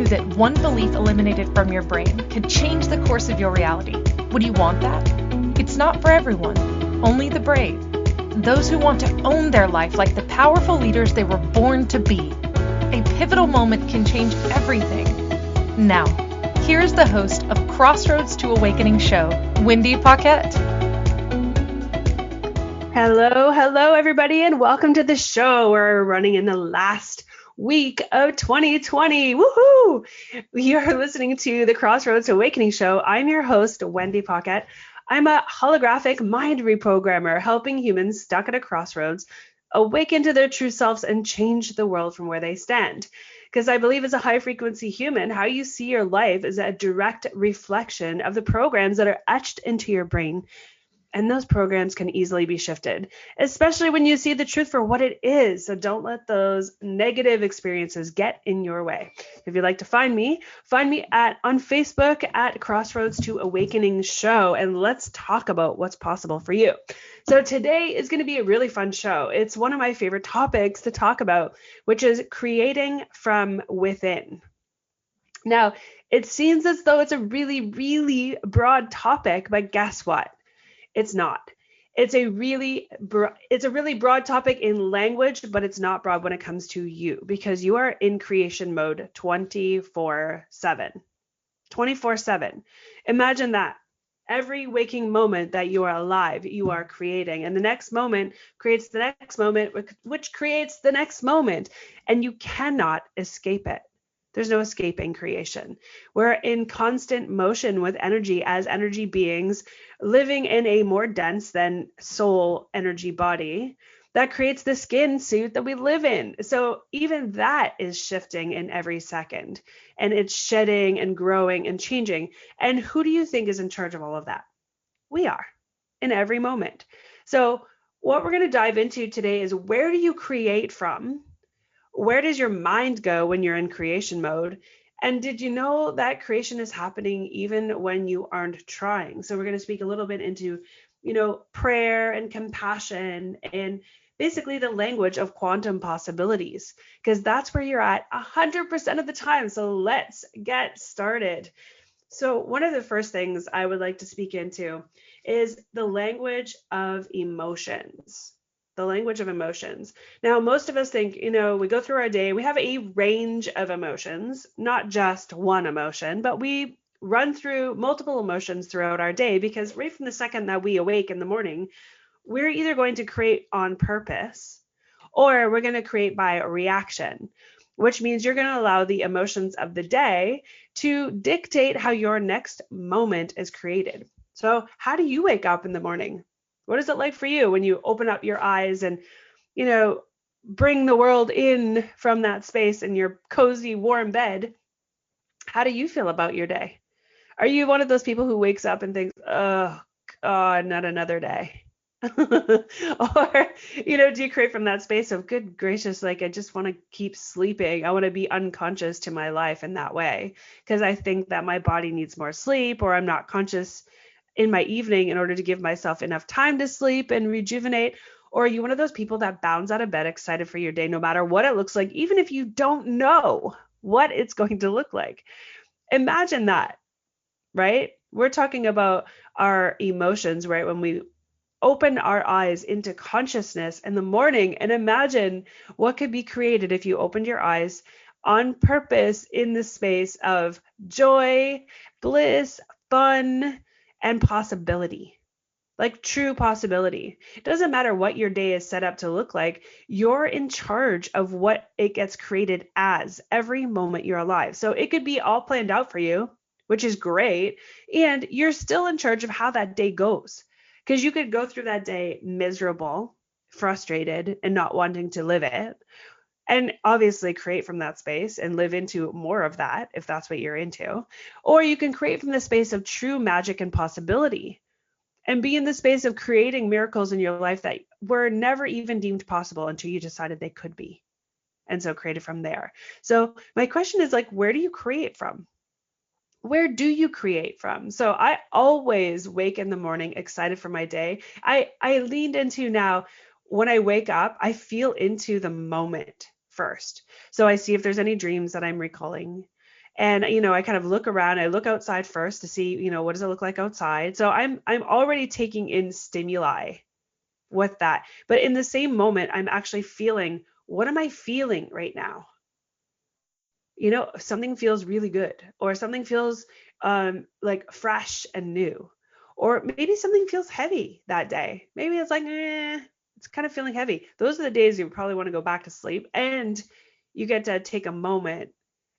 that one belief eliminated from your brain could change the course of your reality. Would you want that? It's not for everyone, only the brave. Those who want to own their life like the powerful leaders they were born to be. A pivotal moment can change everything. Now, here's the host of Crossroads to Awakening show, Wendy Paquette. Hello, everybody, and welcome to the show. We're running in the last week of 2020. Woohoo! You're listening to the Crossroads to Awakening show. I'm your host, Wendy Paquette. I'm a holographic mind reprogrammer, helping humans stuck at a crossroads awaken to their true selves and change the world from where they stand. Because I believe as a high frequency human, how you see your life is a direct reflection of the programs that are etched into your brain. And those programs can easily be shifted, especially when you see the truth for what it is. So don't let those negative experiences get in your way. If you'd like to find me on Facebook at Crossroads to Awakening show, and let's talk about what's possible for you. So today is going to be a really fun show. It's one of my favorite topics to talk about, which is creating from within. Now, it seems as though it's a really, really broad topic, but guess what? It's not. It's a really broad topic in language, but it's not broad when it comes to you, because you are in creation mode 24/7. 24/7. Imagine that. Every waking moment that you are alive, you are creating, and the next moment creates the next moment, which creates the next moment, and you cannot escape it. There's no escaping creation. We're in constant motion with energy as energy beings living in a more dense than soul energy body that creates the skin suit that we live in. So even that is shifting in every second, and it's shedding and growing and changing. And who do you think is in charge of all of that? We are, in every moment. So what we're going to dive into today is, where do you create from? Where does your mind go when you're in creation mode? And did you know that creation is happening even when you aren't trying? So we're going to speak a little bit into, prayer and compassion and basically the language of quantum possibilities, because that's where you're at 100% of the time. So let's get started. So one of the first things I would like to speak into is the language of emotions. The language of emotions. Now, most of us think, we go through our day, we have a range of emotions, not just one emotion, but we run through multiple emotions throughout our day, because right from the second that we awake in the morning, we're either going to create on purpose or we're going to create by reaction, which means you're going to allow the emotions of the day to dictate how your next moment is created. So how do you wake up in the morning? What is it like for you when you open up your eyes and, bring the world in from that space in your cozy, warm bed? How do you feel about your day? Are you one of those people who wakes up and thinks, oh, God, not another day? Or, do you create from that space of, good gracious, like, I just want to keep sleeping. I want to be unconscious to my life in that way, because I think that my body needs more sleep, or I'm not conscious in my evening in order to give myself enough time to sleep and rejuvenate? Or are you one of those people that bounds out of bed excited for your day, no matter what it looks like, even if you don't know what it's going to look like? Imagine that, right? We're talking about our emotions, right? When we open our eyes into consciousness in the morning, and imagine what could be created if you opened your eyes on purpose in the space of joy, bliss, fun, and possibility, like true possibility. It doesn't matter what your day is set up to look like. You're in charge of what it gets created as every moment you're alive. So it could be all planned out for you, which is great. And you're still in charge of how that day goes, because you could go through that day miserable, frustrated, and not wanting to live it. And obviously create from that space and live into more of that if that's what you're into. Or you can create from the space of true magic and possibility, and be in the space of creating miracles in your life that were never even deemed possible until you decided they could be. And so create it from there. So my question is, like, where do you create from? Where do you create from? So I always wake in the morning excited for my day. I leaned into now, when I wake up, I feel into the moment first. So I see if there's any dreams that I'm recalling. And, I kind of look around, I look outside first to see, what does it look like outside? So I'm already taking in stimuli with that. But in the same moment, I'm actually feeling, what am I feeling right now? Something feels really good, or something feels like fresh and new, or maybe something feels heavy that day. Maybe it's like, it's kind of feeling heavy. Those are the days you probably want to go back to sleep, and you get to take a moment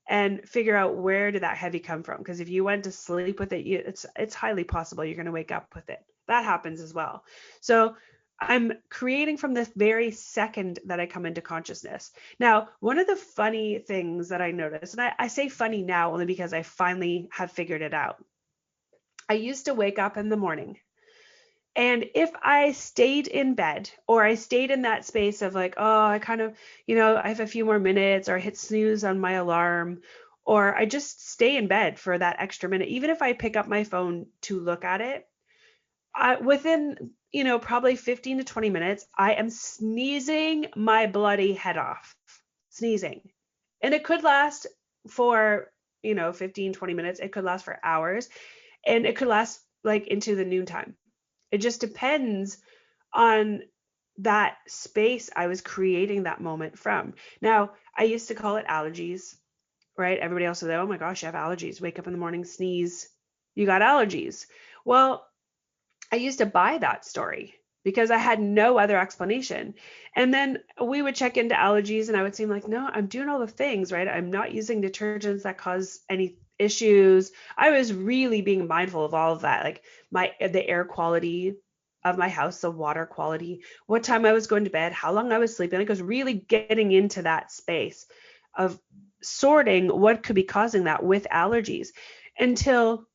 and figure out, where did that heavy come from? Because if you went to sleep with it, it's highly possible you're going to wake up with it. That happens as well. So I'm creating from this very second that I come into consciousness. Now, one of the funny things that I noticed, and I say funny now only because I finally have figured it out. I used to wake up in the morning, and if I stayed in bed, or I stayed in that space of like, oh, I kind of, I have a few more minutes, or I hit snooze on my alarm, or I just stay in bed for that extra minute, even if I pick up my phone to look at it, within, probably 15 to 20 minutes, I am sneezing my bloody head off, sneezing. And it could last for, 15, 20 minutes. It could last for hours, and it could last like into the noontime. It just depends on that space I was creating that moment from. Now, I used to call it allergies, right? Everybody else said, oh my gosh, you have allergies. Wake up in the morning, sneeze, you got allergies. Well, I used to buy that story because I had no other explanation. And then we would check into allergies, and I would seem like, no, I'm doing all the things, right? I'm not using detergents that cause any issues. I was really being mindful of all of that, like the air quality of my house, the water quality, what time I was going to bed, how long I was sleeping. Like, I was really getting into that space of sorting what could be causing that with allergies, until,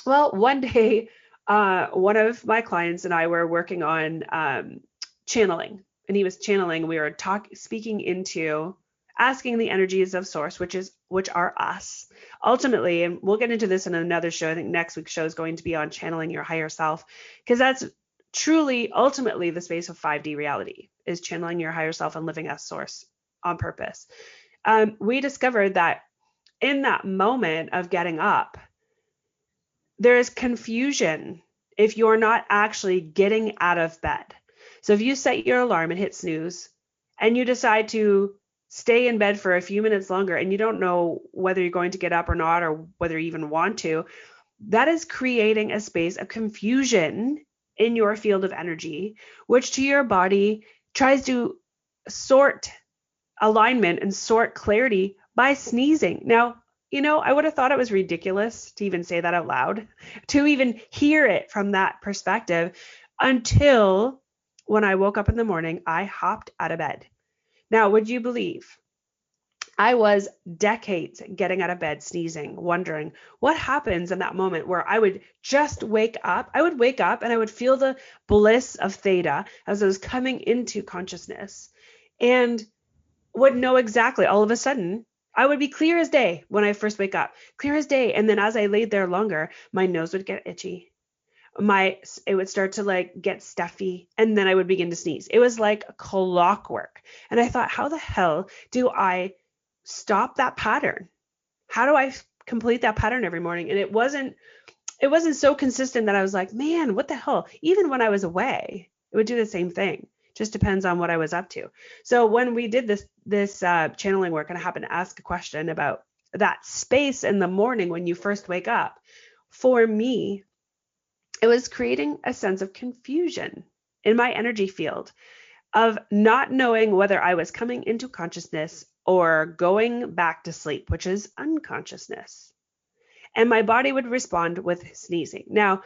well, one day, one of my clients and I were working on channeling, and he was channeling. We were speaking into asking the energies of source, which are us ultimately. And we'll get into this in another show. I think next week's show is going to be on channeling your higher self, because that's truly ultimately the space of 5D reality, is channeling your higher self and living as source on purpose. We discovered that in that moment of getting up, there is confusion if you're not actually getting out of bed. So if you set your alarm and hit snooze, and you decide to stay in bed for a few minutes longer, and you don't know whether you're going to get up or not, or whether you even want to, that is creating a space of confusion in your field of energy, which to your body tries to sort alignment and sort clarity by sneezing. Now, I would have thought it was ridiculous to even say that out loud, to even hear it from that perspective, until when I woke up in the morning, I hopped out of bed. Now, would you believe I was decades getting out of bed, sneezing, wondering what happens in that moment where I would just wake up. I would wake up and I would feel the bliss of theta as I was coming into consciousness, and would know exactly, all of a sudden, I would be clear as day when I first wake up, clear as day. And then as I laid there longer, my nose would get itchy. It would start to like get stuffy, and then I would begin to sneeze. It was like clockwork. And I thought, how the hell do I stop that pattern? How do I complete that pattern every morning? And it wasn't so consistent that I was like, man, what the hell? Even when I was away, it would do the same thing. Just depends on what I was up to. So when we did this channeling work, and I happened to ask a question about that space in the morning when you first wake up, for me, it was creating a sense of confusion in my energy field, of not knowing whether I was coming into consciousness or going back to sleep, which is unconsciousness. And my body would respond with sneezing. Now,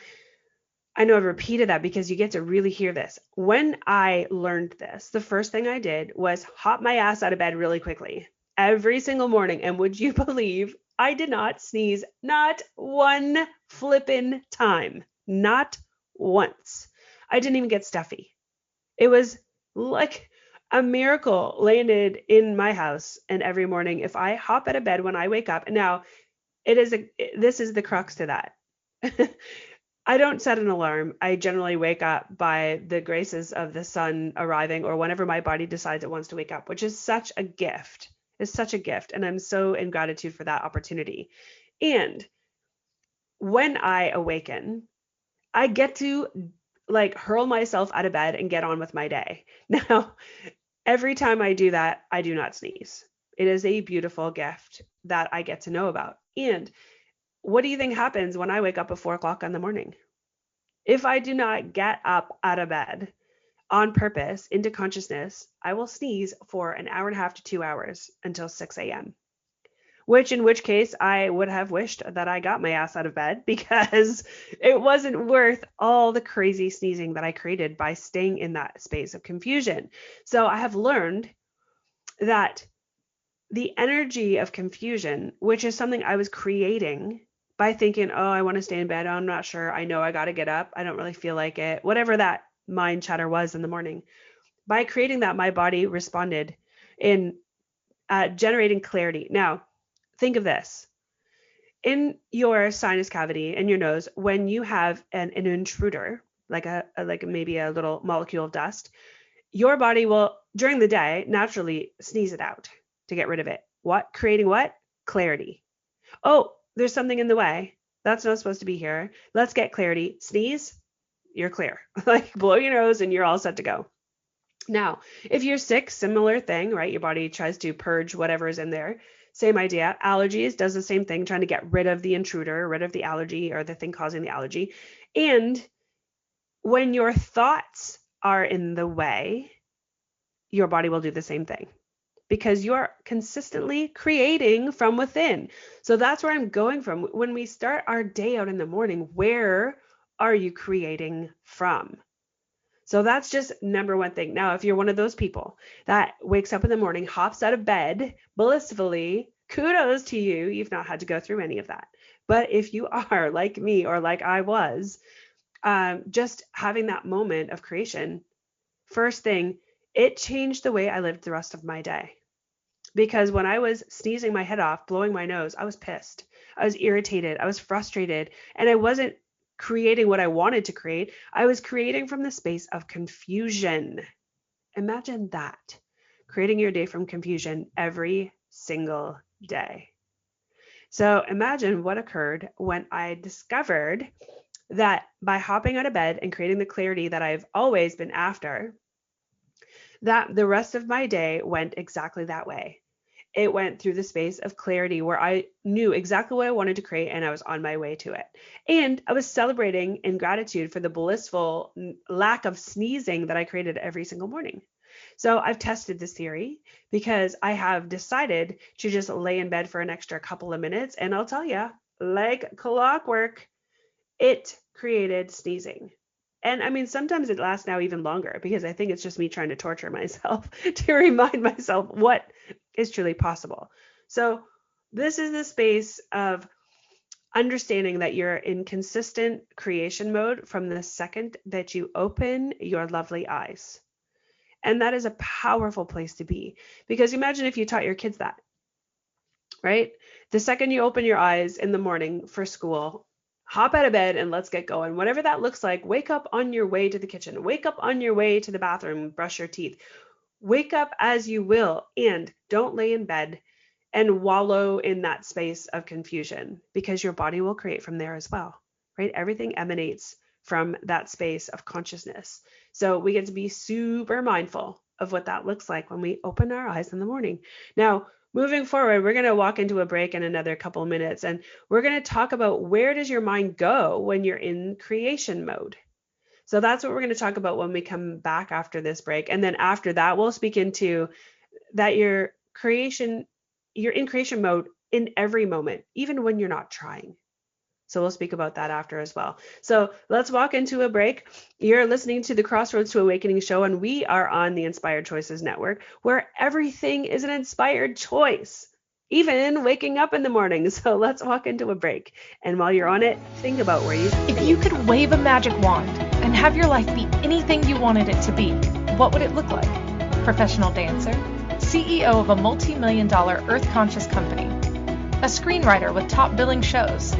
I know I've repeated that because you get to really hear this. When I learned this, the first thing I did was hop my ass out of bed really quickly every single morning. And would you believe I did not sneeze not one flippin' time, not once. I didn't even get stuffy. It was like a miracle landed in my house. And every morning, if I hop out of bed when I wake up, and now this is the crux to that. I don't set an alarm. I generally wake up by the graces of the sun arriving, or whenever my body decides it wants to wake up, which is such a gift. is such a gift. And I'm so in gratitude for that opportunity. And when I awaken, I get to like hurl myself out of bed and get on with my day. Now, every time I do that, I do not sneeze. It is a beautiful gift that I get to know about. And what do you think happens when I wake up at 4 o'clock in the morning? If I do not get up out of bed on purpose into consciousness, I will sneeze for an hour and a half to 2 hours until 6 a.m. In which case I would have wished that I got my ass out of bed, because it wasn't worth all the crazy sneezing that I created by staying in that space of confusion. So I have learned that the energy of confusion, which is something I was creating by thinking, oh, I want to stay in bed. Oh, I'm not sure. I know I got to get up. I don't really feel like it. Whatever that mind chatter was in the morning. By creating that, my body responded in generating clarity. Now, think of this. In your sinus cavity, in your nose, when you have an intruder, like maybe a little molecule of dust, your body will, during the day, naturally sneeze it out to get rid of it. What? Creating what? Clarity. Oh, there's something in the way. That's not supposed to be here. Let's get clarity. Sneeze, you're clear. Like blow your nose and you're all set to go. Now, if you're sick, similar thing, right? Your body tries to purge whatever is in there. Same idea. Allergies does the same thing, trying to get rid of the intruder, rid of the allergy or the thing causing the allergy. And when your thoughts are in the way, your body will do the same thing, because you're consistently creating from within. So that's where I'm going from. When we start our day out in the morning, where are you creating from? So that's just number one thing. Now, if you're one of those people that wakes up in the morning, hops out of bed blissfully, kudos to you. You've not had to go through any of that. But if you are like me or like I was, just having that moment of creation, first thing, it changed the way I lived the rest of my day. Because when I was sneezing my head off, blowing my nose, I was pissed. I was irritated. I was frustrated. And I wasn't creating what I wanted to create. I was creating from the space of confusion. Imagine that. Creating your day from confusion every single day. So imagine what occurred when I discovered that by hopping out of bed and creating the clarity that I've always been after, that the rest of my day went exactly that way. It went through the space of clarity where I knew exactly what I wanted to create and I was on my way to it. And I was celebrating in gratitude for the blissful lack of sneezing that I created every single morning. So I've tested this theory because I have decided to just lay in bed for an extra couple of minutes. And I'll tell you, like clockwork, it created sneezing. And I mean, sometimes it lasts now even longer, because I think it's just me trying to torture myself to remind myself what is truly possible. So this is the space of understanding that you're in consistent creation mode from the second that you open your lovely eyes. And that is a powerful place to be, because imagine if you taught your kids that, right? The second you open your eyes in the morning for school, hop out of bed and let's get going. Whatever that looks like, wake up on your way to the kitchen, wake up on your way to the bathroom, brush your teeth, wake up as you will, and don't lay in bed and wallow in that space of confusion, because your body will create from there as well, right? Everything emanates from that space of consciousness. So we get to be super mindful of what that looks like when we open our eyes in the morning. Now, moving forward, we're going to walk into a break in another couple of minutes, and we're going to talk about where does your mind go when you're in creation mode. So that's what we're going to talk about when we come back after this break. And then after that, we'll speak into that you're in creation mode in every moment, even when you're not trying. So we'll speak about that after as well. So let's walk into a break. You're listening to the Crossroads to Awakening show, and we are on the Inspired Choices Network, where everything is an inspired choice, even waking up in the morning. So let's walk into a break. And while you're on it, think about where you If you could wave a magic wand and have your life be anything you wanted it to be, what would it look like? Professional dancer, CEO of a multi-million-dollar earth-conscious company, a screenwriter with top billing shows,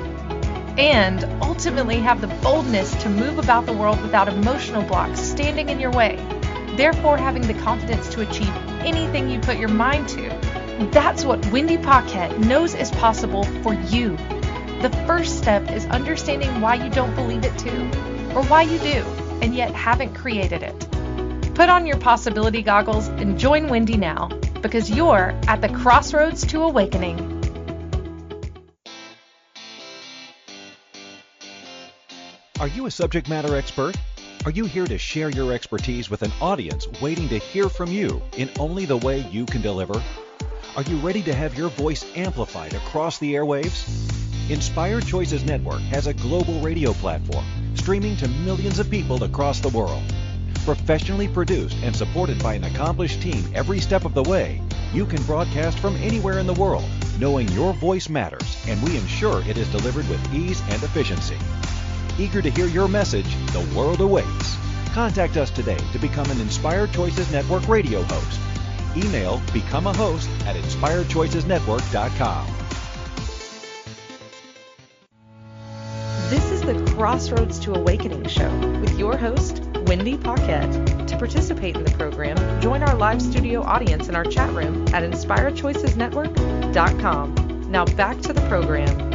and ultimately have the boldness to move about the world without emotional blocks standing in your way, therefore having the confidence to achieve anything you put your mind to, That's what Wendy Paquette knows is possible for you. The first step is understanding why you don't believe it too, or why you do, and yet haven't created it. Put on your possibility goggles and join Wendy now, because you're at the crossroads to awakening. Are you a subject matter expert? Are you here to share your expertise with an audience waiting to hear from you in only the way you can deliver? Are you ready to have your voice amplified across the airwaves? Inspired Choices Network has a global radio platform streaming to millions of people across the world. Professionally produced and supported by an accomplished team every step of the way, you can broadcast from anywhere in the world, knowing your voice matters, and we ensure it is delivered with ease and efficiency. Eager to hear your message, the world awaits. Contact us today to become an Inspired Choices Network radio host. Email becomeahost@inspiredchoicesnetwork.com. This is the Crossroads to Awakening show with your host, Wendy Paquette. To participate in the program, join our live studio audience in our chat room at inspiredchoicesnetwork.com. Now back to the program.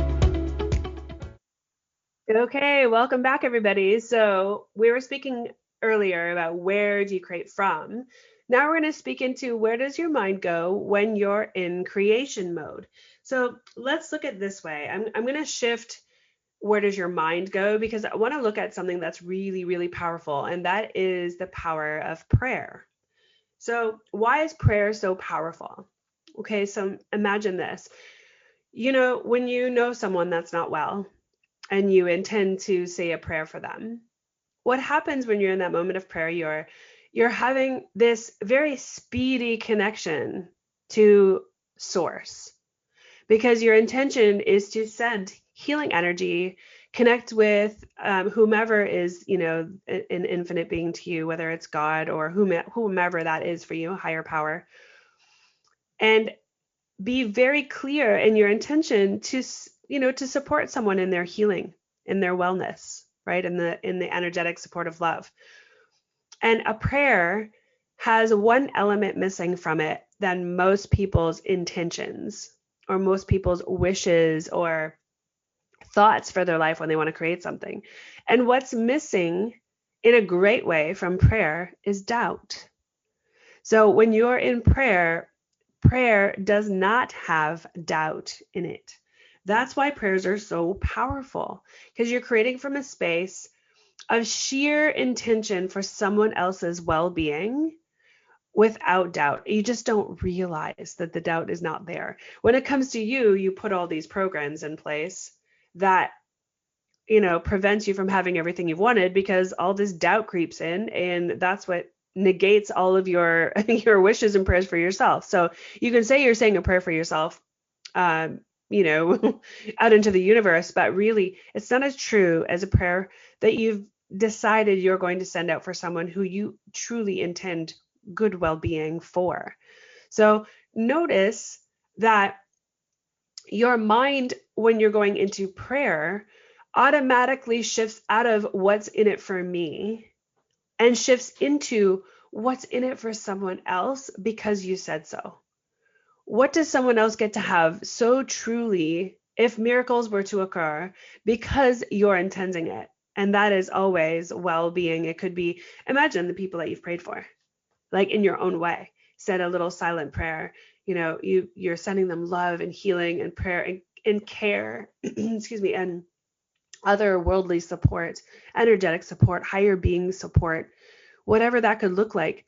Okay, welcome back, everybody. So we were speaking earlier about where do you create from. Now we're going to speak into where does your mind go when you're in creation mode. So let's look at it this way. I'm going to shift where does your mind go, because I want to look at something that's really, really powerful, and that is the power of prayer. So why is prayer so powerful? Okay, so imagine this. When you know someone that's not well and you intend to say a prayer for them, what happens when you're in that moment of prayer? You're having this very speedy connection to source, because your intention is to send healing energy, connect with whomever is, an infinite being to you, whether it's God or whomever that is for you, higher power, and be very clear in your intention to support someone in their healing, in their wellness, right? In the energetic support of love. And a prayer has one element missing from it than most people's intentions or most people's wishes or thoughts for their life when they want to create something. And what's missing in a great way from prayer is doubt. So when you're in prayer, prayer does not have doubt in it. That's why prayers are so powerful, because you're creating from a space of sheer intention for someone else's well-being without doubt. You just don't realize that the doubt is not there. When it comes to you, you put all these programs in place that, prevents you from having everything you've wanted, because all this doubt creeps in, and that's what negates all of your wishes and prayers for yourself. So you can say you're saying a prayer for yourself, out into the universe, but really it's not as true as a prayer that you've decided you're going to send out for someone who you truly intend good well-being for. So notice that your mind, when you're going into prayer, automatically shifts out of what's in it for me and shifts into what's in it for someone else, because you said so. What does someone else get to have so truly, if miracles were to occur, because you're intending it? And that is always well-being. It could be, imagine the people that you've prayed for, like in your own way. Said a little silent prayer. You're sending them love and healing and prayer and care, excuse me, and other worldly support, energetic support, higher being support, whatever that could look like.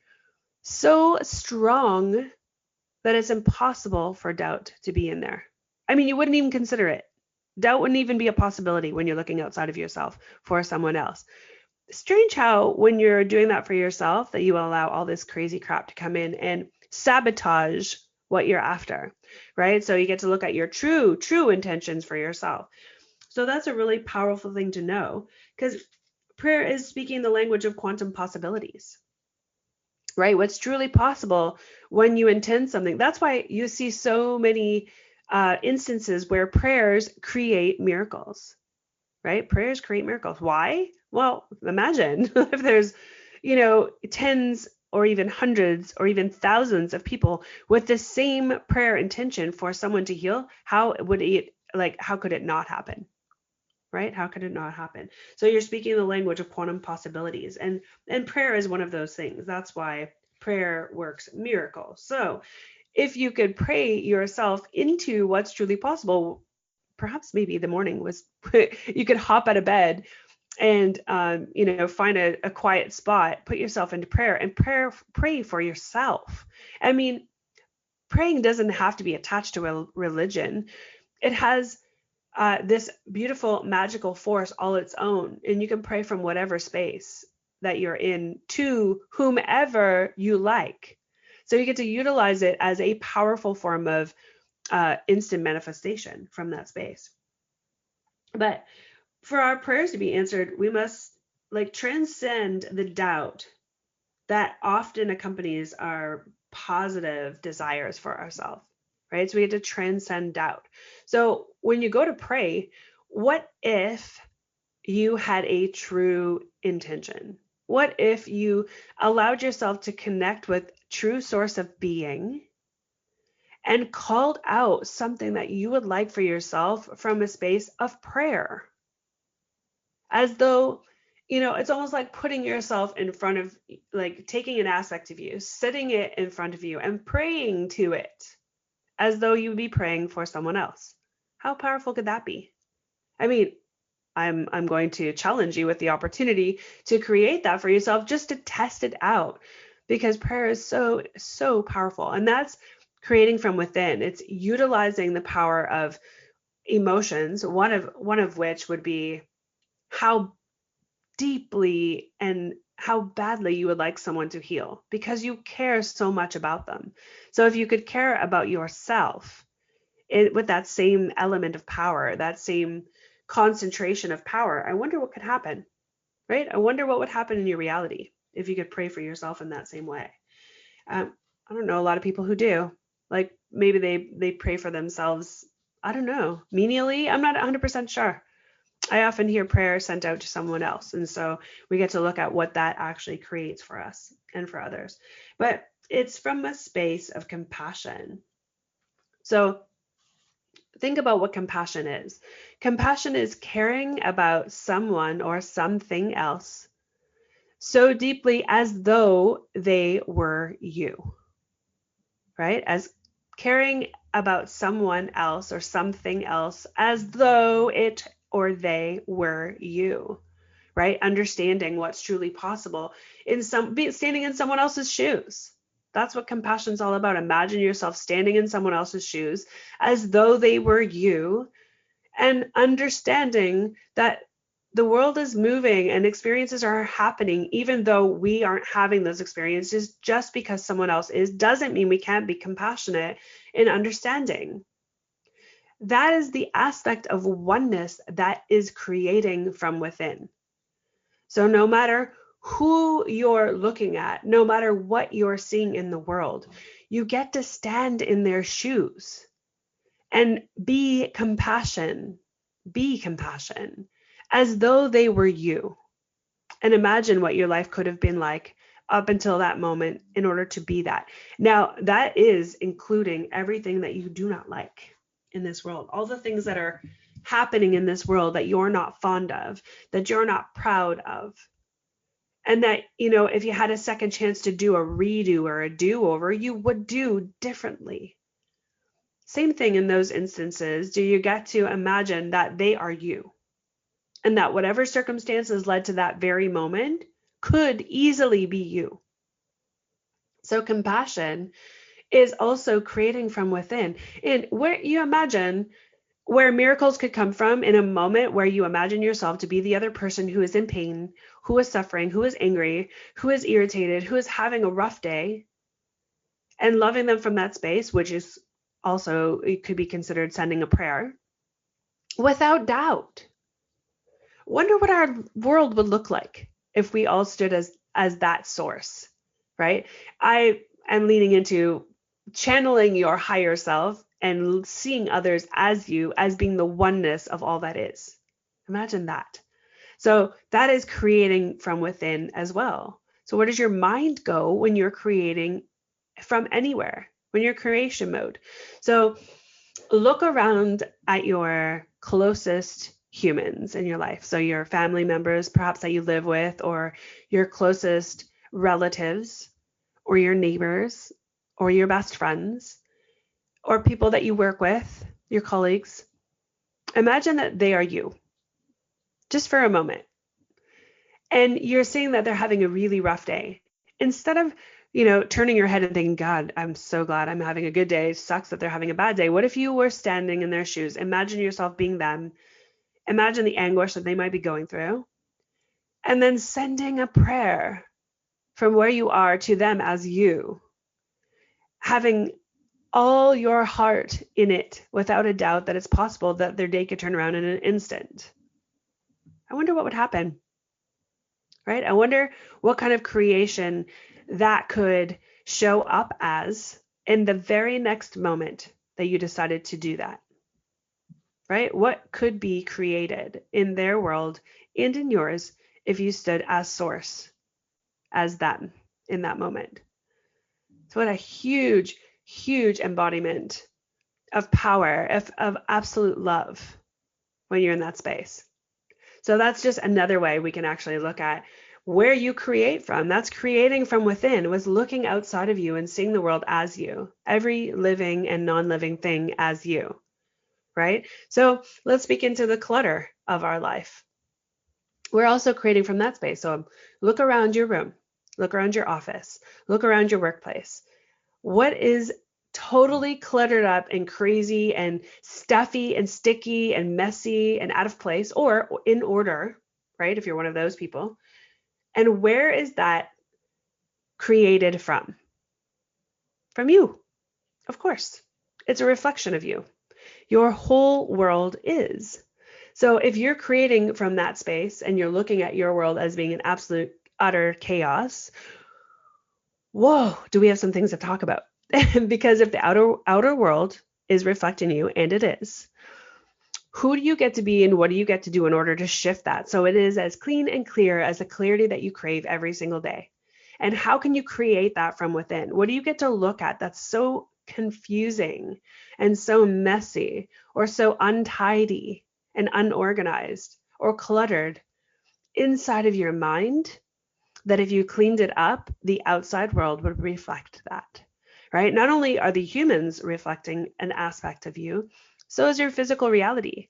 So strong that it's impossible for doubt to be in there. I mean, you wouldn't even consider it. Doubt wouldn't even be a possibility when you're looking outside of yourself for someone else. Strange how when you're doing that for yourself, that you allow all this crazy crap to come in and sabotage what you're after, right? So you get to look at your true intentions for yourself. So that's a really powerful thing to know, because prayer is speaking the language of quantum possibilities, right? What's truly possible when you intend something. That's why you see so many instances where prayers create miracles, right? Prayers create miracles. Why? Well, imagine if there's, tens or even hundreds or even thousands of people with the same prayer intention for someone to heal, how could it not happen? Right? How could it not happen? So you're speaking the language of quantum possibilities, and prayer is one of those things. That's why prayer works miracles. So if you could pray yourself into what's truly possible, perhaps maybe the morning was you could hop out of bed and find a quiet spot, put yourself into prayer, and pray for yourself. I mean, praying doesn't have to be attached to a religion. It has this beautiful magical force all its own, and you can pray from whatever space that you're in to whomever you like. So you get to utilize it as a powerful form of instant manifestation from that space. But for our prayers to be answered, we must transcend the doubt that often accompanies our positive desires for ourselves, right? So we have to transcend doubt. So when you go to pray, what if you had a true intention? What if you allowed yourself to connect with true source of being and called out something that you would like for yourself from a space of prayer? As though, it's almost like putting yourself in front of, taking an aspect of you, sitting it in front of you and praying to it as though you would be praying for someone else. How powerful could that be? I mean, I'm going to challenge you with the opportunity to create that for yourself, just to test it out, because prayer is so, so powerful. And that's creating from within. It's utilizing the power of emotions, one of which would be how deeply and how badly you would like someone to heal, because you care so much about them. So if you could care about yourself with that same element of power, that same concentration of power, I wonder what could happen, right? I wonder what would happen in your reality if you could pray for yourself in that same way. I don't know, a lot of people who do, maybe they pray for themselves, I don't know, menially. I'm not 100% sure. I often hear prayer sent out to someone else. And so we get to look at what that actually creates for us and for others. But it's from a space of compassion. So think about what compassion is. Compassion is caring about someone or something else so deeply as though they were you, right? As caring about someone else or something else as though it or they were you, right? Understanding what's truly possible standing in someone else's shoes. That's what compassion is all about. Imagine yourself standing in someone else's shoes as though they were you, and understanding that the world is moving and experiences are happening, even though we aren't having those experiences. Just because someone else is doesn't mean we can't be compassionate in understanding. That is the aspect of oneness that is creating from within. So no matter who you're looking at, no matter what you're seeing in the world, you get to stand in their shoes and be compassion as though they were you. And imagine what your life could have been like up until that moment in order to be that. Now, that is including everything that you do not like in this world, all the things that are happening in this world that you're not fond of, that you're not proud of. And that, if you had a second chance to do a redo or a do-over, you would do differently. Same thing in those instances. Do you get to imagine that they are you? And that whatever circumstances led to that very moment could easily be you. So compassion is also creating from within. And where you imagine where miracles could come from in a moment where you imagine yourself to be the other person who is in pain, who is suffering, who is angry, who is irritated, who is having a rough day, and loving them from that space, which is also, it could be considered sending a prayer, without doubt. Wonder what our world would look like if we all stood as that source, right? I am leaning into channeling your higher self and seeing others as you, as being the oneness of all that is. Imagine that. So that is creating from within as well. So where does your mind go when you're creating from anywhere, when you're creation mode? So look around at your closest humans in your life. So your family members, perhaps that you live with, or your closest relatives, or your neighbors, or your best friends, or people that you work with, your colleagues. Imagine that they are you, just for a moment. And you're seeing that they're having a really rough day. Instead of, turning your head and thinking, God, I'm so glad I'm having a good day. It sucks that they're having a bad day. What if you were standing in their shoes? Imagine yourself being them. Imagine the anguish that they might be going through. And then sending a prayer from where you are to them as you, having all your heart in it, without a doubt that it's possible that their day could turn around in an instant. I wonder what would happen, right? I wonder what kind of creation that could show up as in the very next moment that you decided to do that, right? What could be created in their world and in yours if you stood as source, as them in that moment? So what a huge, huge embodiment of power, of absolute love when you're in that space. So that's just another way we can actually look at where you create from. That's creating from within, was looking outside of you and seeing the world as you, every living and non-living thing as you, right? So let's speak into the clutter of our life. We're also creating from that space. So look around your room, look around your office, look around your workplace. What is totally cluttered up and crazy and stuffy and sticky and messy and out of place, or in order, right? If you're one of those people. And where is that created from? From you, of course. It's a reflection of you. Your whole world is. So if you're creating from that space and you're looking at your world as being an absolute utter chaos, whoa, do we have some things to talk about? Because if the outer world is reflecting you, and it is, who do you get to be and what do you get to do in order to shift that so it is as clean and clear as the clarity that you crave every single day? And how can you create that from within? What do you get to look at that's so confusing and so messy, or so untidy and unorganized or cluttered inside of your mind, that if you cleaned it up, the outside world would reflect that, right? Not only are the humans reflecting an aspect of you, so is your physical reality,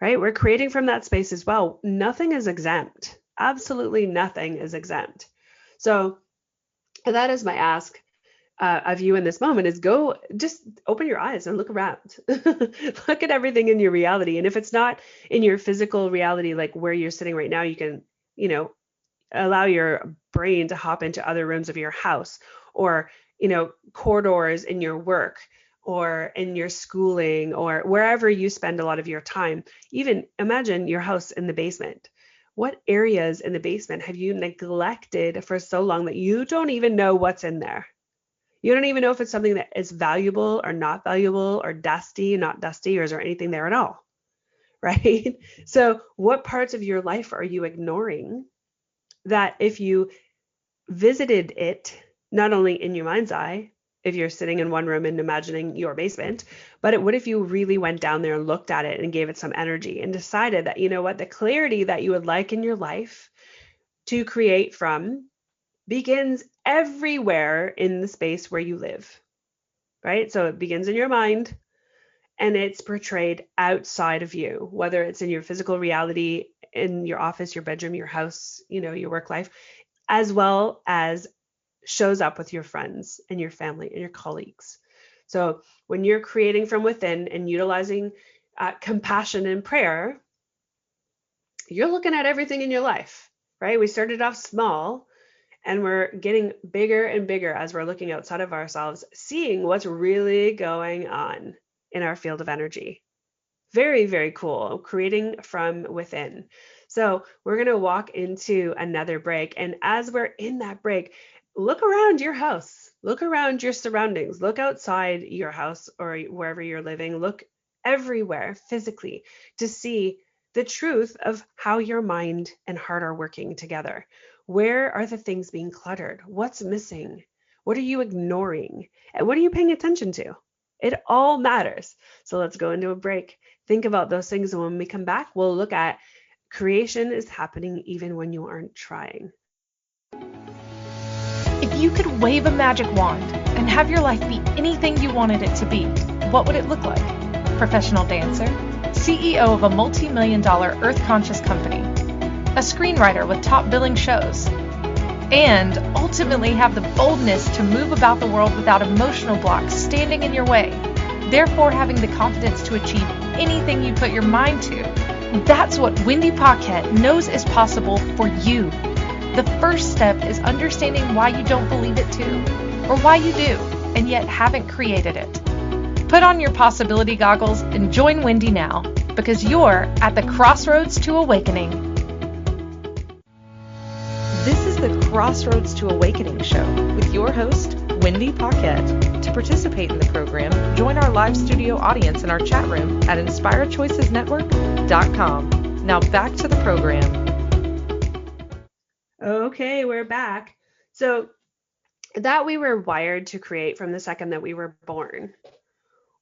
right? We're creating from that space as well. Nothing is exempt. Absolutely nothing is exempt. So that is my ask of you in this moment, is go just open your eyes and look around. Look at everything in your reality. And if it's not in your physical reality, like where you're sitting right now, you can, allow your brain to hop into other rooms of your house, or, corridors in your work, or in your schooling, or wherever you spend a lot of your time. Even imagine your house in the basement. What areas in the basement have you neglected for so long that you don't even know what's in there? You don't even know if it's something that is valuable or not valuable, or dusty, not dusty, or is there anything there at all, right? So what parts of your life are you ignoring that if you visited it, not only in your mind's eye, if you're sitting in one room and imagining your basement, but what if you really went down there and looked at it and gave it some energy and decided that, the clarity that you would like in your life to create from begins everywhere in the space where you live, right? So it begins in your mind and it's portrayed outside of you, whether it's in your physical reality, in your office, your bedroom, your house, your work life, as well as shows up with your friends and your family and your colleagues. So when you're creating from within and utilizing compassion and prayer, you're looking at everything in your life, right? We started off small and we're getting bigger and bigger as we're looking outside of ourselves, seeing what's really going on in our field of energy. Very, very cool. Creating from within. So we're going to walk into another break. And as we're in that break, look around your house, look around your surroundings, look outside your house or wherever you're living, look everywhere physically to see the truth of how your mind and heart are working together. Where are the things being cluttered? What's missing? What are you ignoring? And what are you paying attention to? It all matters. So let's go into a break. Think about those things. And when we come back, we'll look at creation is happening even when you aren't trying. If you could wave a magic wand and have your life be anything you wanted it to be, what would it look like? Professional dancer, CEO of a multi-million-dollar earth-conscious company, a screenwriter with top billing shows, and ultimately have the boldness to move about the world without emotional blocks standing in your way, therefore having the confidence to achieve anything you put your mind to. That's what Wendy Paquette knows is possible for you. The first step is understanding why you don't believe it too, or why you do, and yet haven't created it. Put on your possibility goggles and join Wendy now, because you're at the Crossroads to Awakening. This is the Crossroads to Awakening show with your host, Wendy Paquette. To participate in the program, join our live studio audience in our chat room at inspiredchoicesnetwork.com. Now back to the program. Okay, we're back. So that we were wired to create from the second that we were born.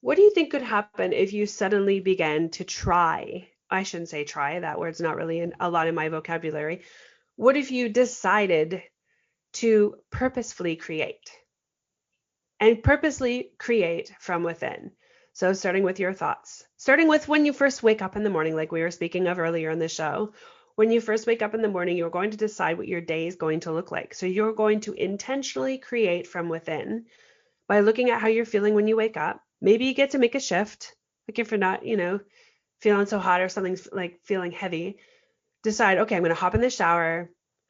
What do you think could happen if you suddenly began to try? I shouldn't say try, that word's not really a lot in my vocabulary. What if you decided to purposefully create? And purposely create from within. So starting with your thoughts, starting with when you first wake up in the morning, like we were speaking of earlier in the show. When you first wake up in the morning, you're going to decide what your day is going to look like. So you're going to intentionally create from within by looking at how you're feeling when you wake up. Maybe you get to make a shift, like if you're not, feeling so hot or something's like feeling heavy, decide, okay, I'm going to hop in the shower.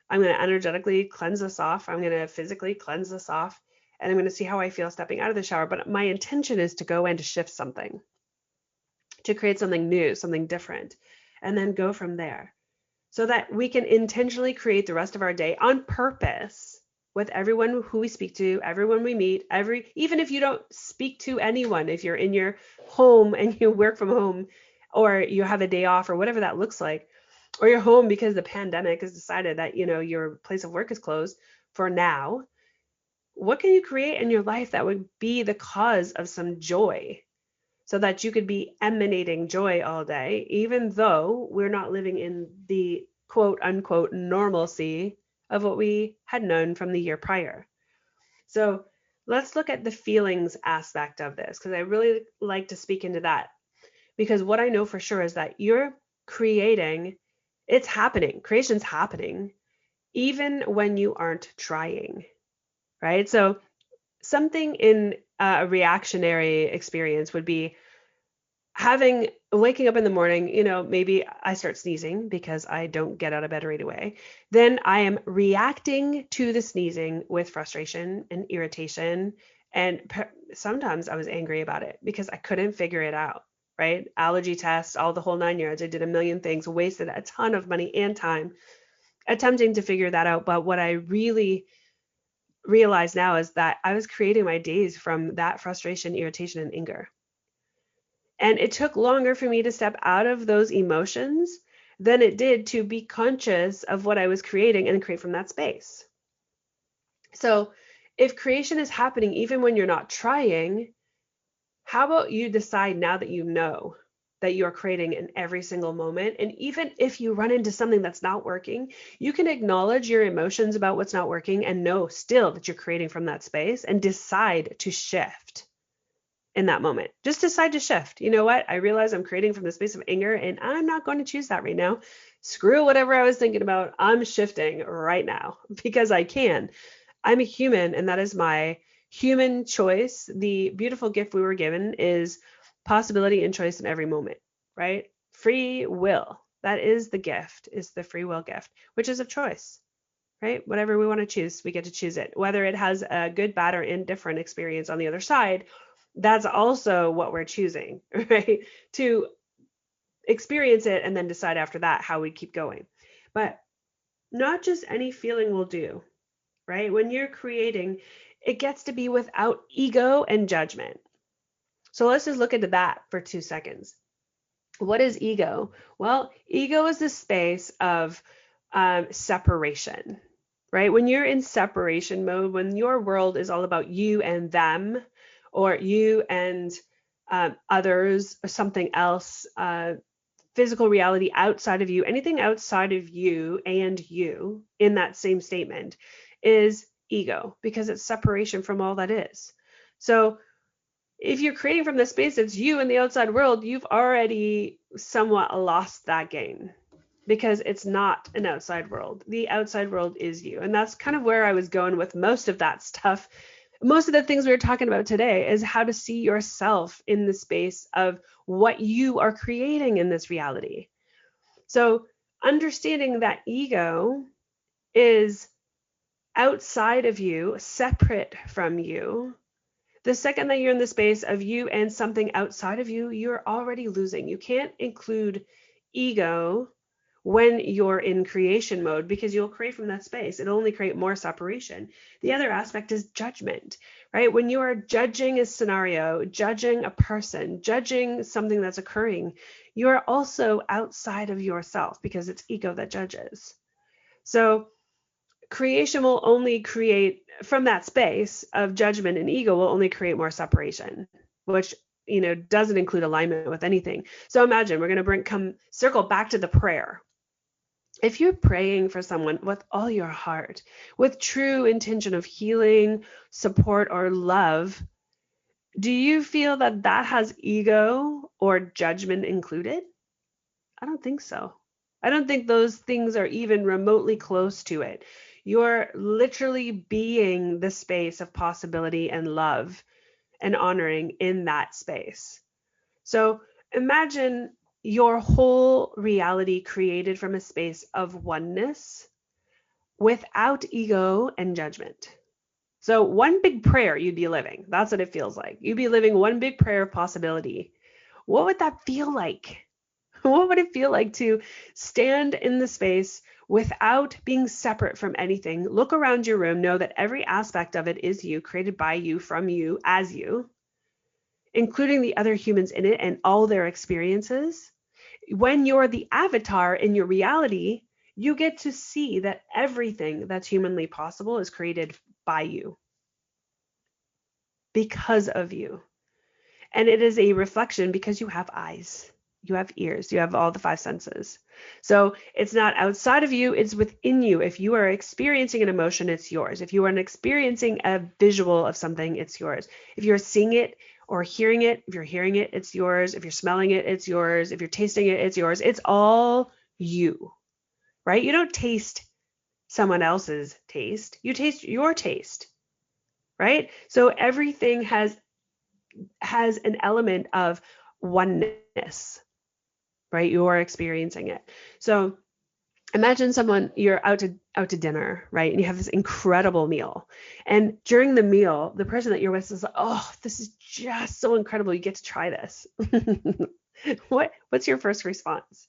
I'm going to energetically cleanse this off. I'm going to physically cleanse this off. And I'm going to see how I feel stepping out of the shower. But my intention is to go in to shift something, to create something new, something different, and then go from there. So that we can intentionally create the rest of our day on purpose with everyone who we speak to, everyone we meet, even if you don't speak to anyone, if you're in your home and you work from home, or you have a day off or whatever that looks like, or you're home because the pandemic has decided that, your place of work is closed for now. What can you create in your life that would be the cause of some joy so that you could be emanating joy all day, even though we're not living in the quote unquote normalcy of what we had known from the year prior? So let's look at the feelings aspect of this, because I really like to speak into that, because what I know for sure is that you're creating, it's happening, creation's happening, even when you aren't trying, right? So something in a reactionary experience would be waking up in the morning, maybe I start sneezing because I don't get out of bed right away. Then I am reacting to the sneezing with frustration and irritation. And sometimes I was angry about it because I couldn't figure it out, right? Allergy tests, all the whole 9 yards. I did a million things, wasted a ton of money and time attempting to figure that out. But what I really realize now is that I was creating my days from that frustration, irritation, and anger. And it took longer for me to step out of those emotions than it did to be conscious of what I was creating and create from that space. So if creation is happening even when you're not trying, how about you decide now that you know that you're creating in every single moment? And even if you run into something that's not working, you can acknowledge your emotions about what's not working and know still that you're creating from that space and decide to shift in that moment. Just decide to shift. You know what? I realize I'm creating from the space of anger and I'm not going to choose that right now. Screw whatever I was thinking about. I'm shifting right now because I can. I'm a human and that is my human choice. The beautiful gift we were given is possibility and choice in every moment, right? Free will. That is the gift, is the free will gift, which is of choice, right? Whatever we want to choose, we get to choose it. Whether it has a good, bad, or indifferent experience on the other side, that's also what we're choosing, right? To experience it and then decide after that how we keep going. But not just any feeling will do, right? When you're creating, it gets to be without ego and judgment. So let's just look into that for 2 seconds. What is ego? Well, ego is the space of separation. right? When you're in separation mode, when your world is all about you and them, or you and others, or something else, physical reality outside of you, anything outside of you and you in that same statement is ego, because it's separation from all that is. So if you're creating from the space it's you and the outside world, you've already somewhat lost that game, because it's not an outside world. The outside world is you. And that's kind of where I was going with most of that stuff. Most of the things we were talking about today is how to see yourself in the space of what you are creating in this reality. So understanding that ego is outside of you, separate from you. The second that you're in the space of you and something outside of you, you're already losing. You can't include ego when you're in creation mode, because you'll create from that space. It'll only create more separation. The other aspect is judgment, right? When you are judging a scenario, judging a person, judging something that's occurring, you are also outside of yourself, because it's ego that judges. So creation will only create from that space of judgment, and ego will only create more separation, which doesn't include alignment with anything. So imagine we're going to circle back to the prayer. If you're praying for someone with all your heart, with true intention of healing, support, or love, do you feel that that has ego or judgment included? I don't think so. I don't think those things are even remotely close to it. You're literally being the space of possibility and love and honoring in that space. So imagine your whole reality created from a space of oneness without ego and judgment. So one big prayer you'd be living. That's what it feels like. You'd be living one big prayer of possibility. What would that feel like? What would it feel like to stand in the space without being separate from anything? Look around your room, know that every aspect of it is you, created by you, from you, as you, including the other humans in it and all their experiences. When you're the avatar in your reality, you get to see that everything that's humanly possible is created by you, because of you. And it is a reflection because you have eyes, you have ears, you have all the five senses. So it's not outside of you, it's within you. If you are experiencing an emotion, it's yours. If you are experiencing a visual of something, it's yours. If you're seeing it or hearing it, if you're hearing it, it's yours. If you're smelling it, it's yours. If you're tasting it, it's yours. It's all you, right? You don't taste someone else's taste. You taste your taste, right? So everything has an element of oneness, right? You're experiencing it. So imagine you're out to dinner, right? And you have this incredible meal. And during the meal, the person that you're with is like, oh, this is just so incredible. You get to try this. What's your first response?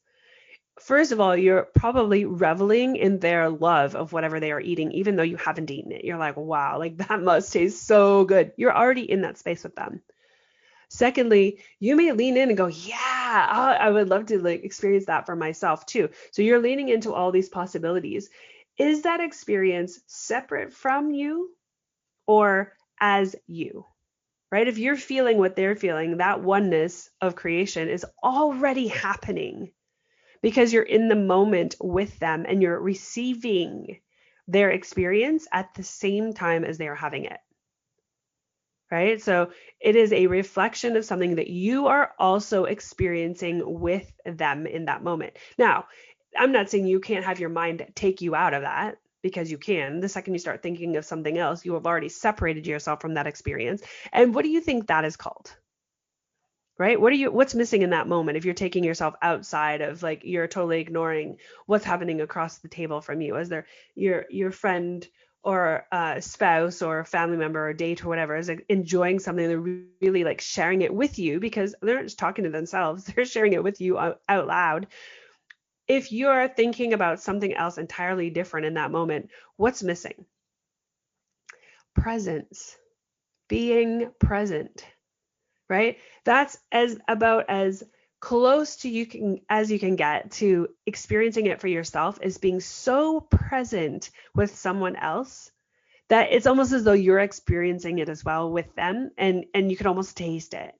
First of all, you're probably reveling in their love of whatever they are eating, even though you haven't eaten it. You're like, wow, like that must taste so good. You're already in that space with them. Secondly, you may lean in and go, yeah, I would love to experience that for myself too. So you're leaning into all these possibilities. Is that experience separate from you or as you, right? If you're feeling what they're feeling, that oneness of creation is already happening because you're in the moment with them and you're receiving their experience at the same time as they are having it. Right? So it is a reflection of something that you are also experiencing with them in that moment. Now, I'm not saying you can't have your mind take you out of that, because you can. The second you start thinking of something else, you have already separated yourself from that experience. And what do you think that is called? Right? What's missing in that moment if you're taking yourself outside of, like, you're totally ignoring what's happening across the table from you? As your friend or a spouse or a family member or date or whatever is enjoying something, they're really like sharing it with you because they're not just talking to themselves, they're sharing it with you out loud. If you're thinking about something else entirely different in that moment, what's missing? Presence, being present, right? That's about as close to as you can get to experiencing it for yourself is being so present with someone else that it's almost as though you're experiencing it as well with them, and you can almost taste it.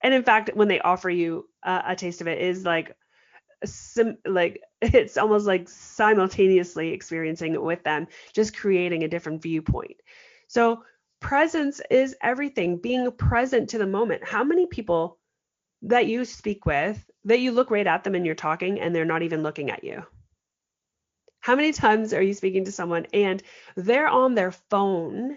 And in fact, when they offer you a taste of it, is like it's almost like simultaneously experiencing it with them, just creating a different viewpoint. So presence is everything. Being present to the moment. How many people that you speak with, that you look right at them and you're talking and they're not even looking at you? How many times are you speaking to someone and they're on their phone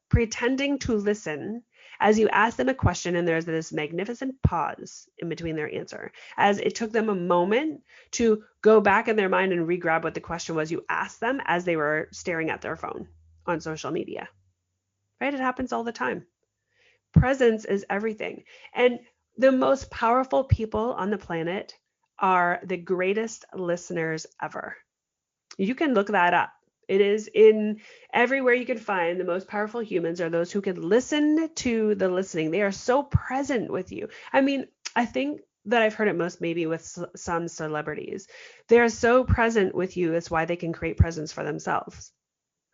pretending to listen as you ask them a question, and there's this magnificent pause in between their answer, as it took them a moment to go back in their mind and re-grab what the question was you asked them as they were staring at their phone on social media, right? It happens all the time. Presence is everything. And the most powerful people on the planet are the greatest listeners ever. You can look that up. It is in everywhere you can find. The most powerful humans are those who can listen to the listening. They are so present with you. I mean, I think that I've heard it most maybe with some celebrities. They are so present with you. That's why they can create presence for themselves,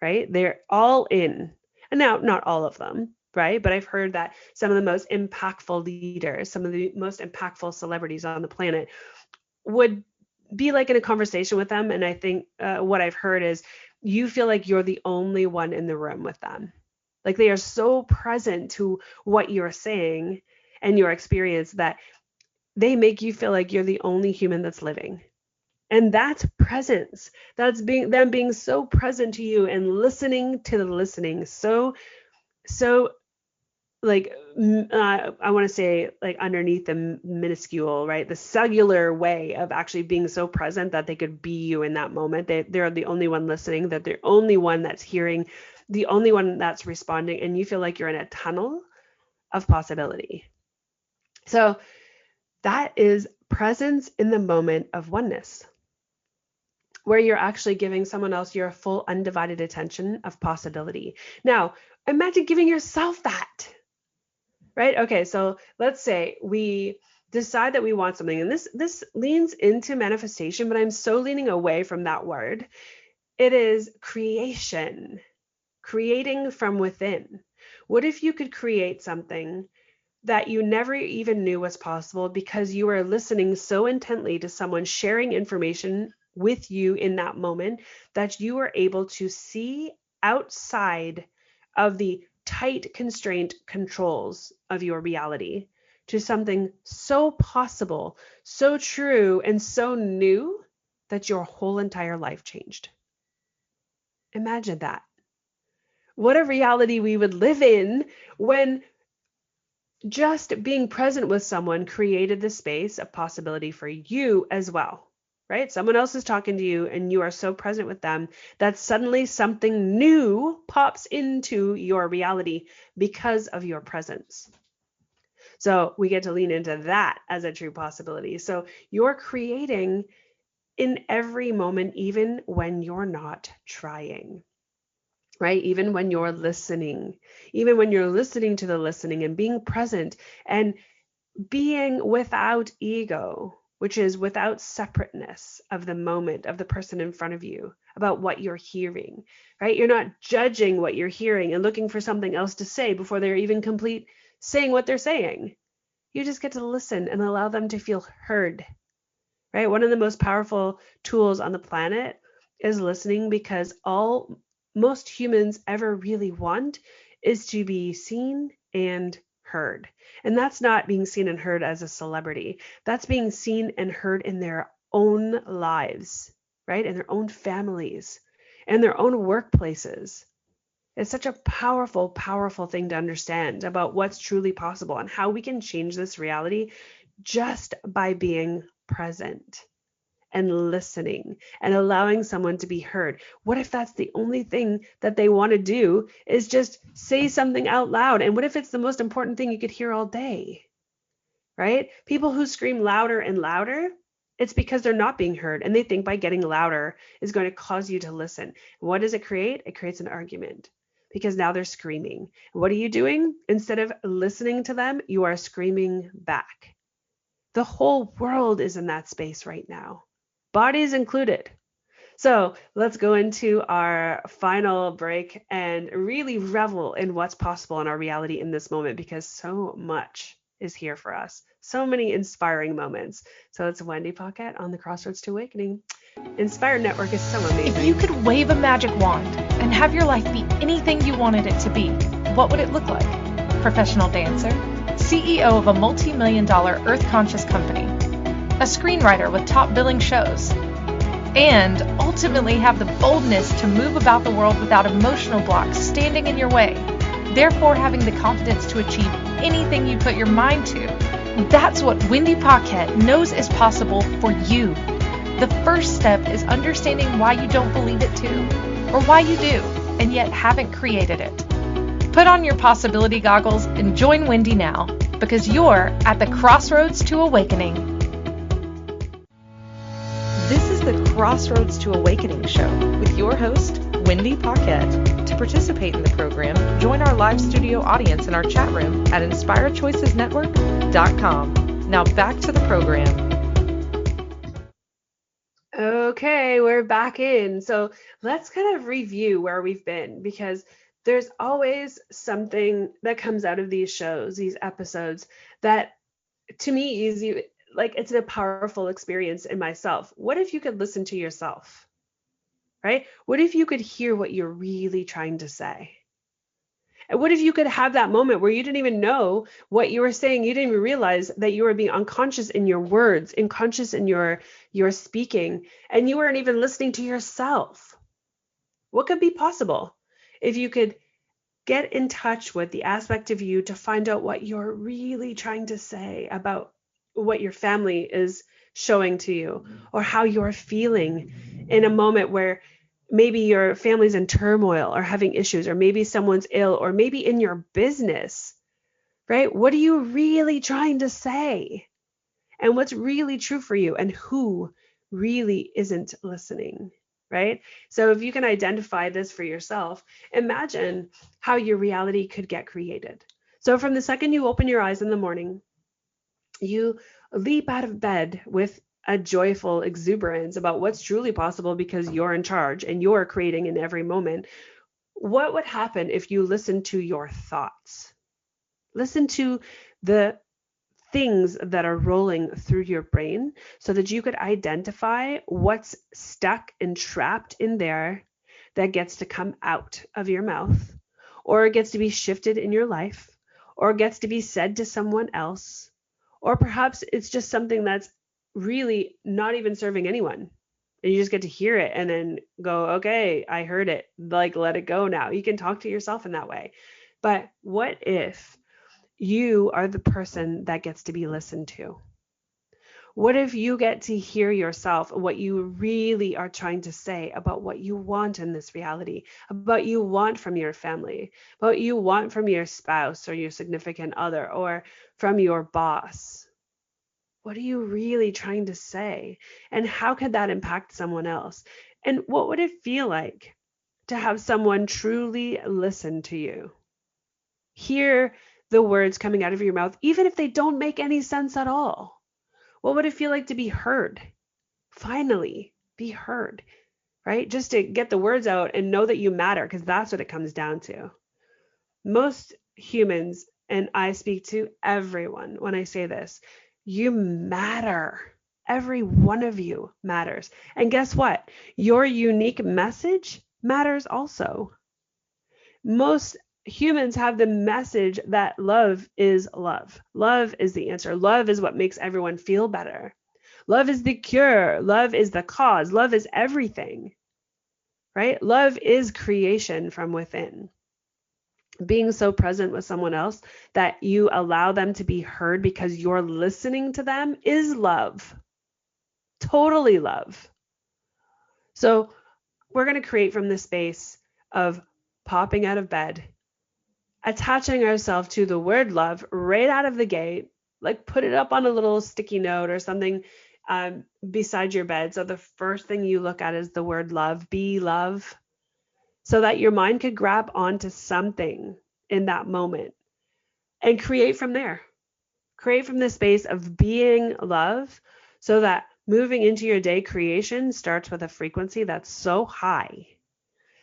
right? They're all in. And now, not all of them, right? But I've heard that some of the most impactful leaders, some of the most impactful celebrities on the planet would be like in a conversation with them. And I think what I've heard is you feel like you're the only one in the room with them. Like they are so present to what you're saying and your experience that they make you feel like you're the only human that's living. And that's presence. That's them being so present to you and listening to the listening. So like I want to say like underneath the minuscule, right? The cellular way of actually being so present that they could be you in that moment. They're the only one listening, that they're the only one that's hearing, the only one that's responding, and you feel like you're in a tunnel of possibility. So that is presence in the moment of oneness, where you're actually giving someone else your full undivided attention of possibility. Now, imagine giving yourself that. Right? Okay, so let's say we decide that we want something, and this leans into manifestation, but I'm so leaning away from that word. It is creation, creating from within. What if you could create something that you never even knew was possible because you were listening so intently to someone sharing information with you in that moment that you were able to see outside of the tight constraint controls of your reality to something so possible, so true, and so new that your whole entire life changed? Imagine that. What a reality we would live in when just being present with someone created the space of possibility for you as well, right? Someone else is talking to you and you are so present with them that suddenly something new pops into your reality because of your presence. So we get to lean into that as a true possibility. So you're creating in every moment, even when you're not trying. Right? Even when you're listening to the listening and being present and being without ego, which is without separateness of the moment of the person in front of you about what you're hearing, right? You're not judging what you're hearing and looking for something else to say before they're even complete saying what they're saying. You just get to listen and allow them to feel heard, right? One of the most powerful tools on the planet is listening, because all most humans ever really want is to be seen and heard. And that's not being seen and heard as a celebrity. That's being seen and heard in their own lives, right? In their own families and their own workplaces. It's such a powerful, powerful thing to understand about what's truly possible and how we can change this reality just by being present and listening and allowing someone to be heard. What if that's the only thing that they want to do is just say something out loud? And what if it's the most important thing you could hear all day, right? People who scream louder and louder, it's because they're not being heard, and they think by getting louder is going to cause you to listen. What does it create? It creates an argument, because now they're screaming. What are you doing? Instead of listening to them, you are screaming back. The whole world is in that space right now, bodies included. So let's go into our final break and really revel in what's possible in our reality in this moment, because so much is here for us. So many inspiring moments. So it's Wendy Paquette on the Crossroads to Awakening. Inspired Network is so amazing. If you could wave a magic wand and have your life be anything you wanted it to be, what would it look like? Professional dancer, CEO of a multi-million-dollar earth-conscious company, a screenwriter with top billing shows, and ultimately have the boldness to move about the world without emotional blocks standing in your way, therefore having the confidence to achieve anything you put your mind to. That's what Wendy Paquette knows is possible for you. The first step is understanding why you don't believe it too, or why you do, and yet haven't created it. Put on your possibility goggles and join Wendy now, because you're at the Crossroads to Awakening. This is the Crossroads to Awakening show with your host, Wendy Paquette. To participate in the program, join our live studio audience in our chat room at inspiredchoicesnetwork.com. Now back to the program. Okay, we're back in. So let's kind of review where we've been, because there's always something that comes out of these shows, these episodes, that to me is like it's a powerful experience in myself. What if you could listen to yourself, right? What if you could hear what you're really trying to say? And what if you could have that moment where you didn't even know what you were saying? You didn't even realize that you were being unconscious in your words, unconscious in your speaking, and you weren't even listening to yourself. What could be possible if you could get in touch with the aspect of you to find out what you're really trying to say about what your family is showing to you, or how you're feeling in a moment where maybe your family's in turmoil or having issues, or maybe someone's ill, or maybe in your business, right? What are you really trying to say? And what's really true for you, and who really isn't listening, right? So if you can identify this for yourself, imagine how your reality could get created. So from the second you open your eyes in the morning, you leap out of bed with a joyful exuberance about what's truly possible, because you're in charge and you're creating in every moment. What would happen if you listen to your thoughts? Listen to the things that are rolling through your brain, so that you could identify what's stuck and trapped in there that gets to come out of your mouth, or gets to be shifted in your life, or gets to be said to someone else. Or perhaps it's just something that's really not even serving anyone, and you just get to hear it and then go, okay, I heard it, like, let it go now. You can talk to yourself in that way. But what if you are the person that gets to be listened to? What if you get to hear yourself, what you really are trying to say about what you want in this reality, about you want from your family, what you want from your spouse or your significant other, or from your boss? What are you really trying to say? And how could that impact someone else? And what would it feel like to have someone truly listen to you? Hear the words coming out of your mouth, even if they don't make any sense at all. What would it feel like to be heard? Finally, be heard, right? Just to get the words out and know that you matter, because that's what it comes down to. Most humans, and I speak to everyone when I say this, you matter. Every one of you matters. And guess what? Your unique message matters also. Most humans have the message that love is love. Love is the answer. Love is what makes everyone feel better. Love is the cure. Love is the cause. Love is everything, right? Love is creation from within. Being so present with someone else that you allow them to be heard because you're listening to them is love. Totally love. So we're going to create from this space of popping out of bed, attaching ourselves to the word love right out of the gate, like put it up on a little sticky note or something beside your bed. So the first thing you look at is the word love, be love, so that your mind could grab onto something in that moment and create from there. Create from the space of being love so that moving into your day, creation starts with a frequency that's so high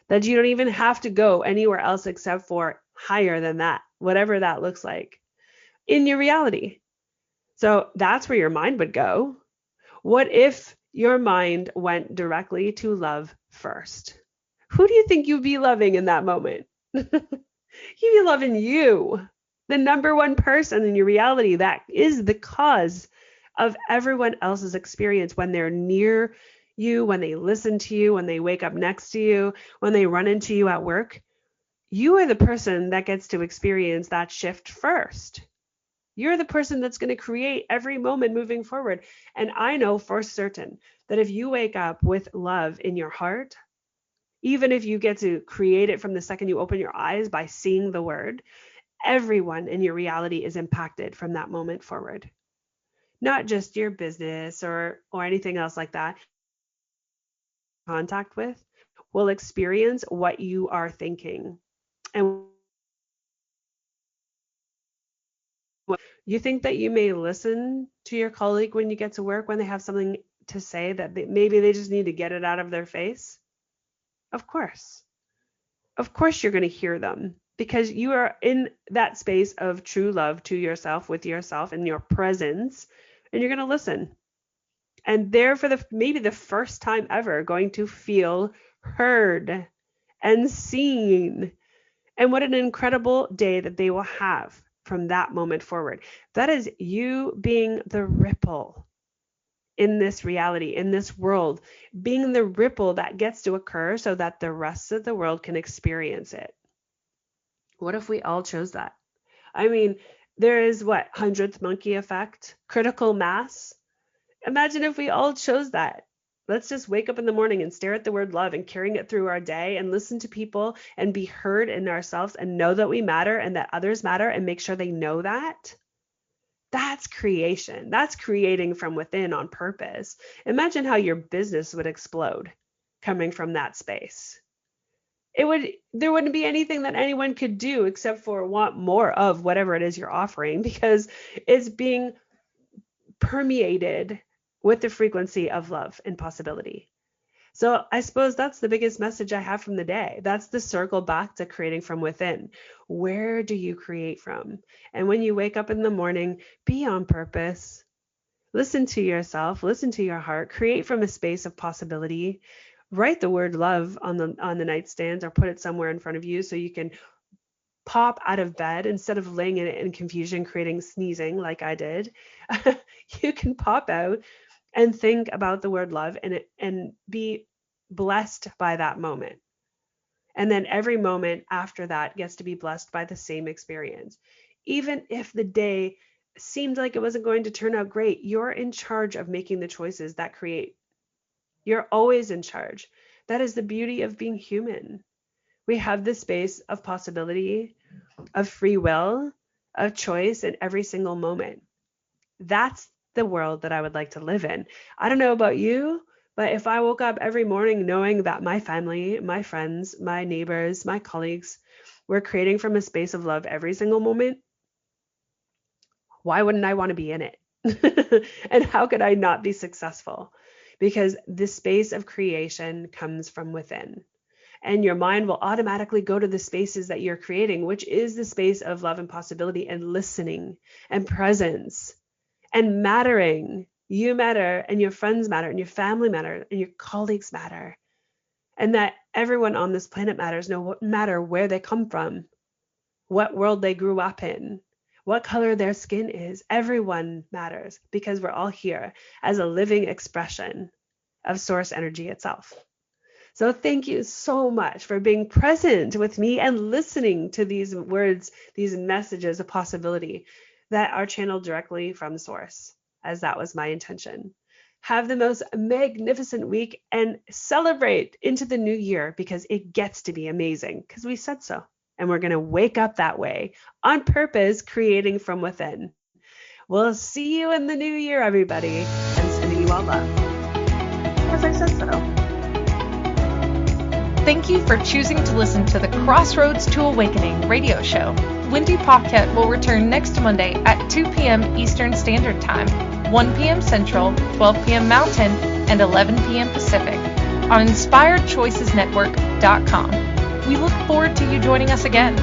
that you don't even have to go anywhere else except for higher than that, whatever that looks like in your reality. So that's where your mind would go. What if your mind went directly to love first? Who do you think you'd be loving in that moment? You'd be loving you, the number one person in your reality that is the cause of everyone else's experience when they're near you, when they listen to you, when they wake up next to you, when they run into you at work. You are the person that gets to experience that shift first. You're the person that's going to create every moment moving forward. And I know for certain that if you wake up with love in your heart, even if you get to create it from the second you open your eyes by seeing the word, everyone in your reality is impacted from that moment forward. Not just your business or anything else like that. Contact with will experience what you are thinking. And you think that you may listen to your colleague when you get to work when they have something to say that maybe they just need to get it out of their face? Of course you're going to hear them because you are in that space of true love to yourself, with yourself and your presence, and you're going to listen. And they're for maybe the first time ever going to feel heard and seen. And what an incredible day that they will have from that moment forward. That is you being the ripple in this reality, in this world, being the ripple that gets to occur so that the rest of the world can experience it. What if we all chose that? I mean, there is 100th monkey effect, critical mass. Imagine if we all chose that. Let's just wake up in the morning and stare at the word love and carrying it through our day and listen to people and be heard in ourselves and know that we matter and that others matter and make sure they know that. That's creation. That's creating from within on purpose. Imagine how your business would explode coming from that space. There wouldn't be anything that anyone could do except for want more of whatever it is you're offering because it's being permeated with the frequency of love and possibility. So I suppose that's the biggest message I have from the day. That's the circle back to creating from within. Where do you create from? And when you wake up in the morning, be on purpose. Listen to yourself, listen to your heart, create from a space of possibility. Write the word love on the nightstand or put it somewhere in front of you so you can pop out of bed instead of laying in it in confusion, sneezing like I did. You can pop out and think about the word love and be blessed by that moment. And then every moment after that gets to be blessed by the same experience. Even if the day seemed like it wasn't going to turn out great, you're in charge of making the choices that create. You're always in charge. That is the beauty of being human. We have this space of possibility, of free will, of choice in every single moment. That's the world that I would like to live in. I don't know about you, but if I woke up every morning knowing that my family, my friends, my neighbors, my colleagues were creating from a space of love every single moment, why wouldn't I want to be in it? And how could I not be successful? Because the space of creation comes from within. And your mind will automatically go to the spaces that you're creating, which is the space of love and possibility and listening and presence and mattering. You matter, and your friends matter, and your family matter, and your colleagues matter. And that everyone on this planet matters, no matter where they come from, what world they grew up in, what color their skin is. Everyone matters because we're all here as a living expression of source energy itself. So thank you so much for being present with me and listening to these words, these messages of possibility that are channeled directly from source, as that was my intention. Have the most magnificent week and celebrate into the new year because it gets to be amazing because we said so. And we're going to wake up that way on purpose, creating from within. We'll see you in the new year, everybody. And sending you all love. As I said so. Thank you for choosing to listen to the Crossroads to Awakening radio show. Wendy Paquette will return next Monday at 2 p.m. Eastern Standard Time, 1 p.m. Central, 12 p.m. Mountain, and 11 p.m. Pacific on InspiredChoicesNetwork.com. We look forward to you joining us again.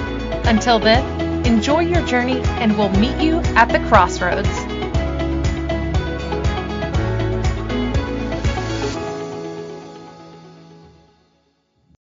Until then, enjoy your journey and we'll meet you at the crossroads.